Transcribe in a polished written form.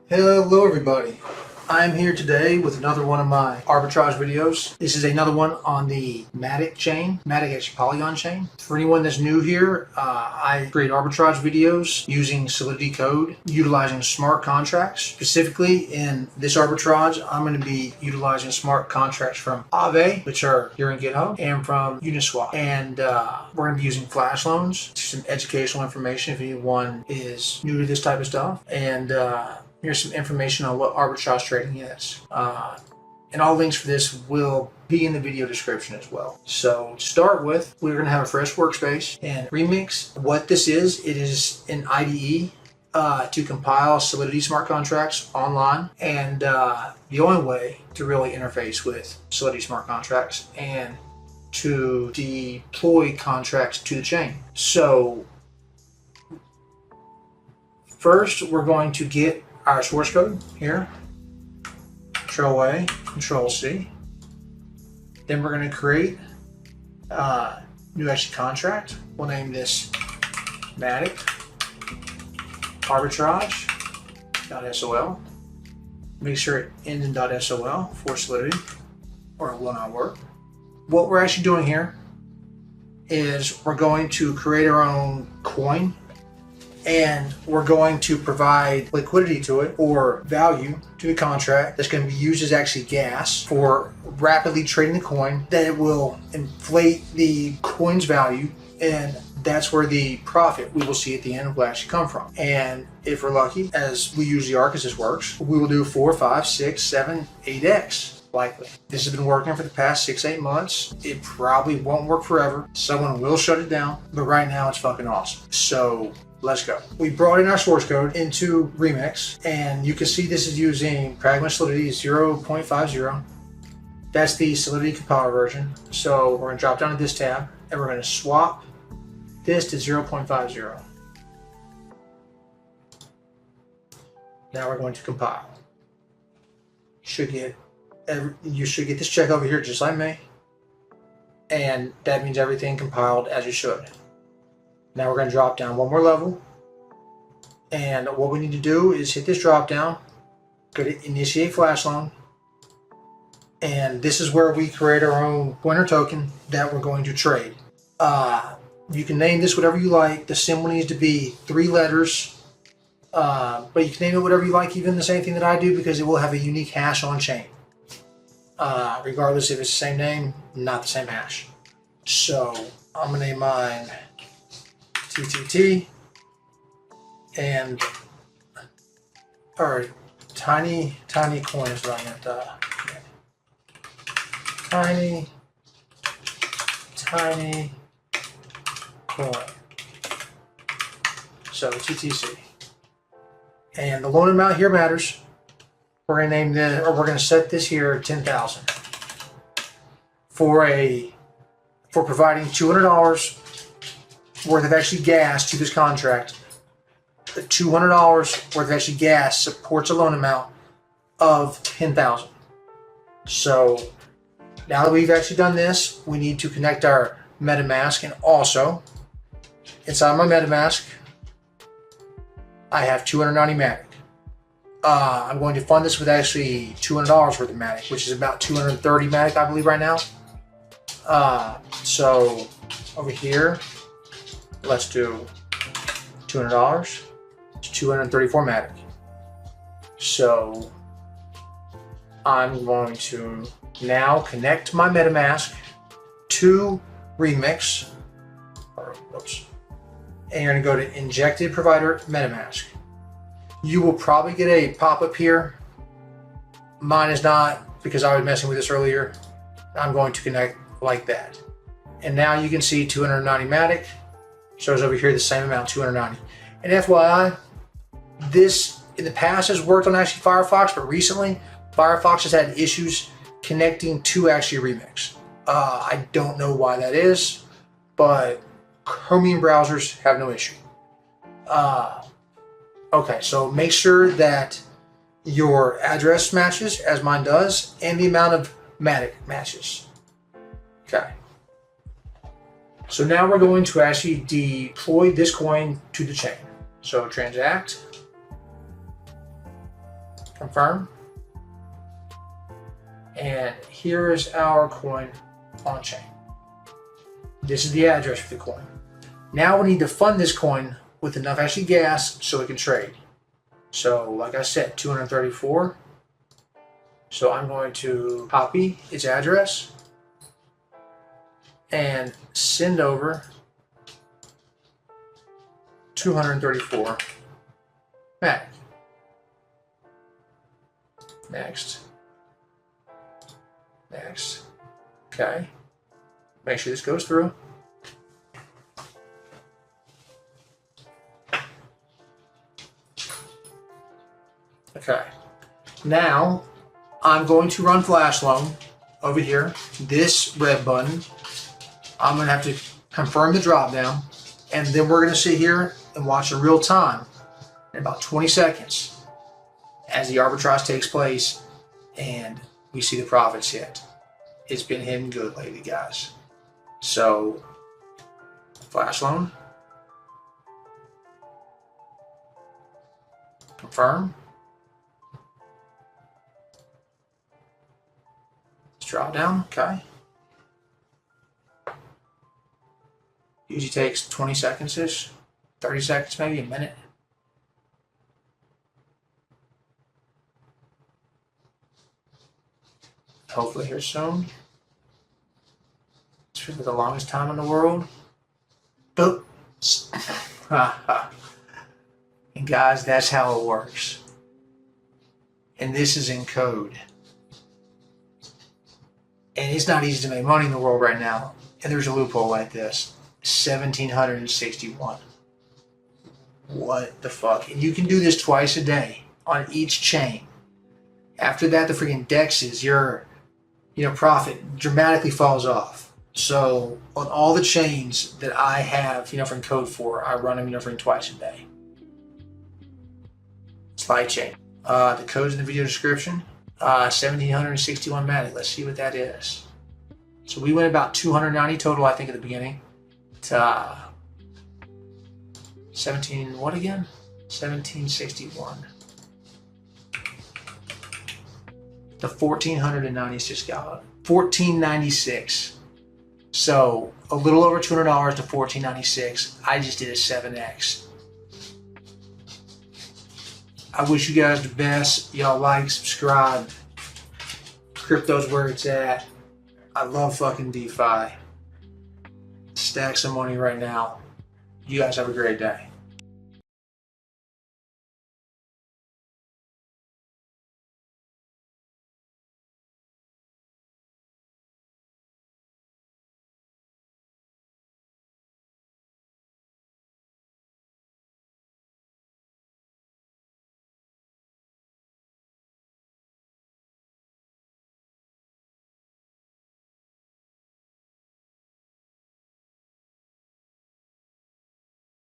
Hello everybody, I'm here today with another one of my arbitrage videos. This is another one on the MATIC chain, MATIC Polygon chain. For anyone that's new here, I create arbitrage videos using Solidity code, utilizing smart contracts. Specifically in this arbitrage, I'm going to be utilizing smart contracts from Aave, which are here in GitHub, and from Uniswap. And we're going to be using Flash Loans, some educational information if anyone is new to this type of stuff. And here's some information on what arbitrage trading is. And all links for this will be in the video description as well. So to start with, we're going to have a fresh workspace and Remix. What this is, it is an IDE to compile Solidity smart contracts online. And the only way to really interface with Solidity smart contracts and to deploy contracts to the chain. So first, we're going to get our source code here, Control-A, Control-C. Then we're going to create a new actual contract. We'll name this MATIC Arbitrage.sol. Make sure it ends in .sol for Solidity, or it will not work. What we're actually doing here is we're going to create our own coin, and we're going to provide liquidity to it, or value to the contract that's going to be used as actually gas for rapidly trading the coin. That it will inflate the coin's value, and that's where the profit we will see at the end will actually come from. And if we're lucky, as we usually are because this works, we will do 4, 5, 6, 7, 8x. Likely. This has been working for the past 6-8 months. It probably won't work forever. Someone will shut it down, but right now it's fucking awesome. So let's go. We brought in our source code into Remix, and you can see this is using Pragma Solidity 0.50. That's the Solidity Compiler version. So we're going to drop down to this tab, and we're going to swap this to 0.50. Now we're going to compile. You should get this check over here just like me, and that means everything compiled as you should. Now we're going to drop down one more level, and what we need to do is hit this drop down, go to Initiate Flash Loan, and this is where we create our own pointer token that we're going to trade. You can name this whatever you like. The symbol needs to be 3 letters, but you can name it whatever you like, even the same thing that I do, because it will have a unique hash on chain. Regardless if it's the same name, not the same hash. So I'm going to name mine TTT, and or tiny coin is what I meant. Tiny coin. So TTC, and the loan amount here matters. We're going to name this, or we're going to set this here 10,000 for providing $200 worth of actually gas to this contract. The $200 worth of actually gas supports a loan amount of 10,000. So now that we've actually done this, we need to connect our MetaMask, and also inside my MetaMask, I have 290 MATIC. I'm going to fund this with actually $200 worth of MATIC, which is about 230 MATIC, I believe, right now. So over here, let's do $200. It's 234 MATIC. So I'm going to now connect my MetaMask to Remix. And you're going to go to Injected Provider MetaMask. You will probably get a pop-up here. Mine is not, because I was messing with this earlier. I'm going to connect like that. And now you can see 290 MATIC. Shows over here the same amount, 290. And FYI, this in the past has worked on actually Firefox, but recently Firefox has had issues connecting to actually Remix. I don't know why that is, but Chromium browsers have no issue. Okay, so make sure that your address matches, as mine does, and the amount of MATIC matches. Okay. So now we're going to actually deploy this coin to the chain. So transact. Confirm. And here is our coin on chain. This is the address for the coin. Now we need to fund this coin with enough actually gas so it can trade. So like I said, 234. So I'm going to copy its address and send over 234 MATIC. Next. Next. Okay. Make sure this goes through. Okay. Now I'm going to run Flash Loan over here. This red button. I'm going to have to confirm the drop down, and then we're going to sit here and watch in real time in about 20 seconds as the arbitrage takes place and we see the profits hit. It's been hitting good lately, guys. So, Flash Loan. Confirm. Let's drop down, okay. Usually takes 20 seconds-ish, 30 seconds, maybe a minute. Hopefully here soon. It's for the longest time in the world. Boop. And guys, that's how it works. And this is in code. And it's not easy to make money in the world right now. And there's a loophole like this. 1,761. What the fuck? And you can do this twice a day on each chain. After that, the freaking dexes, your profit dramatically falls off. So on all the chains that I have, from code for, I run them, freaking twice a day. Slide chain. The code's in the video description. 1,761 MATIC. Let's see what that is. So we went about 290 total, I think, at the beginning. To 17, what again? 1,761. The 1,496 gallon. 1,496. So a little over $200 to 1,496. I just did a 7x. I wish you guys the best. Y'all like, subscribe. Crypto's where it's at. I love fucking DeFi. Stack some money right now. You guys have a great day.